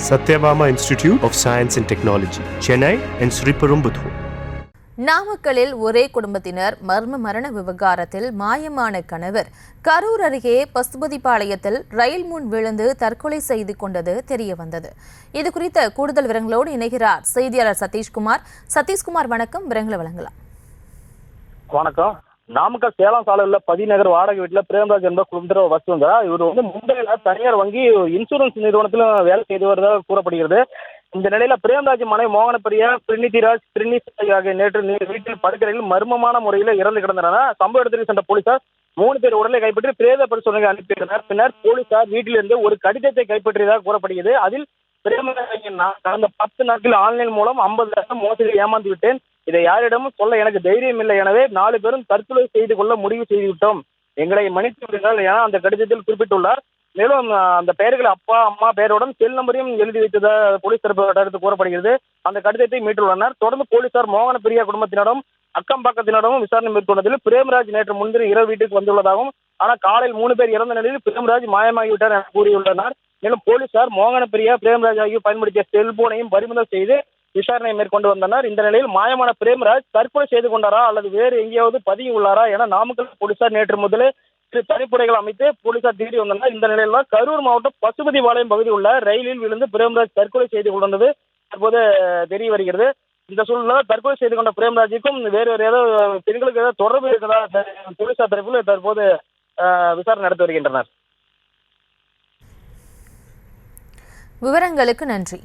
Satyabama Institute of Science and Technology, Chennai and Sriperumbudur. நாமக்கலில் ஒரே குடும்பத்தினர் மர்ம விவகாரத்தில் மாயமான கணவர் கரூர் அருகே பசுபதிபாளையத்தில் ரயில் முன் விழுந்து தற்கொலை செய்து கொண்டது தெரியவந்தது. இதுகுறித்த கூடுதல் விவரங்களோடு இணைகிறார் செய்தியாளர் சதீஷ்குமார். சதீஷ்குமார், வணக்கம். விவரங்களை வழங்கலாம். வணக்கம். நாமக்கல் சேலம் சாலையில் பதிநகர் வாடகை வீட்டில் பிரேம்ராஜ் என்ற குடும்பத்தினர் வசி வந்தார். இவர் மும்பையில் தனியார் வங்கி இன்சூரன்ஸ் நிறுவனத்திலும் வேலை செய்து வருவதாக கூறப்படுகிறது. இந்த நிலையில பிரேம்ராஜ் மனைவி மோகனப்பிரியா, பிரினிதிராஜ் ஆகிய நேற்று வீட்டில் படுக்கையில் மர்மமான முறையில் இறந்து கிடந்தனர். சம்பவ இடத்திற்கு சென்ற போலீசார் 3 பேர் உடலை கைப்பற்றி பிரேத பரிசோதனைக்கு அனுப்பியிருந்தனர். பின்னர் போலீசார் வீட்டிலிருந்து ஒரு கடிதத்தை கைப்பற்றியதாக கூறப்படுகிறது. அதில் பிரேம்ராஜ், கடந்த 10 நாட்கள் ஆன்லைன் மூலம் 50 லட்சம் மோசடி ஏமாந்து விட்டேன். இதை யாரிடமும் சொல்ல எனக்கு தைரியம் இல்லை. எனவே 4 பேரும் தற்கொலை செய்து கொள்ள முடிவு செய்துவிட்டோம். எங்களை மன்னித்து விடுங்கள் என அந்த கடிதத்தில் குறிப்பிட்டுள்ளார். மேலும் அந்த பெயர்களை அப்பா, அம்மா பெயருடன் செல் நம்பரையும் எழுதி வைத்ததாக போலீஸ் தரப்பு கூறப்படுகிறது. அந்த கடிதத்தை மீட்டுள்ளனர். தொடர்ந்து போலீசார் மோகனப்பிரியா குடும்பத்தினரும் அக்கம் பக்கத்தினரும் விசாரணை மேற்கொண்டதில் பிரேம்ராஜ் நேற்று முன்தினம் இரவு வீட்டுக்கு வந்துள்ளதாகவும், ஆனால் காலையில் 3 பேர் இறந்த நிலையில் பிரேம்ராஜ் மாயமாகிவிட்டார் என கூறியுள்ளனர். மேலும் போலீசார் மோகனப்பிரியா, பிரேம்ராஜ் ஆகியோர் பயன்படுத்திய செல்போனையும் பறிமுதல் செய்து விசாரணை மேற்கொண்டு வந்தனர். இந்த நிலையில் மாயமான பிரேம்ராஜ் தற்கொலை செய்து கொண்டாரா அல்லது வேறு எங்கேயாவது பதுங்கி உள்ளாரா என நாமக்கல் போலீசார் நேற்று முதலே தனிப்படைகள் அமைத்து போலீசார் தேடி வந்தனர். இந்த நிலையில் தான் கரூர் மாவட்டம் பசுபதிபாளையம் பகுதியில் உள்ள ரயிலில் விழுந்து பிரேம்ராஜ் தற்கொலை செய்து கொண்டது தற்போது தெரிய வருகிறது. இந்த சூழ்நிலை தற்கொலை செய்து கொண்ட பிரேம்ராஜுக்கும் வேறு ஏதாவது பெண்களுக்கு ஏதாவது தொடர்பு இருக்கிறதா போலீசார் தரப்பில் தற்போது விசாரணை நடத்தி வருகின்றனர். விவரங்களுக்கு நன்றி.